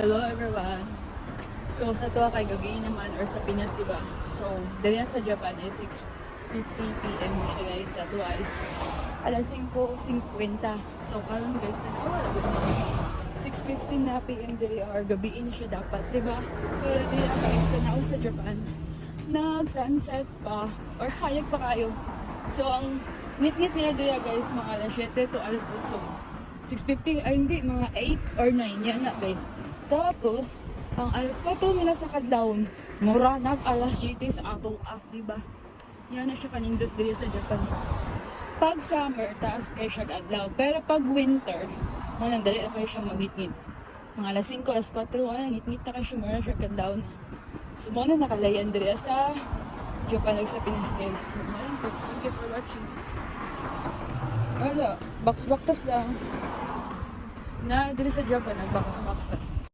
Hello everyone! So sa tuwa kay gabi naman or sa Pinas, diba? So, dali sa Japan ay 6:50 PM mo siya guys. Sa tuwa is alas 5:50. So, karon guys, na 6:50 na PM dali or gabiin na siya dapat, diba? Pero dili guys, tanaw sa Japan, nag-sunset pa or hayag pa kayo. So, ang nit-nit nila dili guys, mga alas 7 to alas 8. 6:50 ay hindi, mga 8 or 9 yan na guys. Tapos, ang alas 4 nila sa kadlawon, mura nag alas 7 sa atong diba? Yan na siya kanindot diri sa Japan. Pag summer, taas kayo siya adlaw. Pero pag winter, walang dali na kayo siya magngit-ngit. Mga alas 5, alas 4, walang ngit-ngit na kayo siya, mura siya kadlawon. So, muna nakalayan diri sa Japan like sa Pinas guys. So, thank you for watching. Wala, box-baktas lang. Na diri sa Japan, nagbakas-baktas.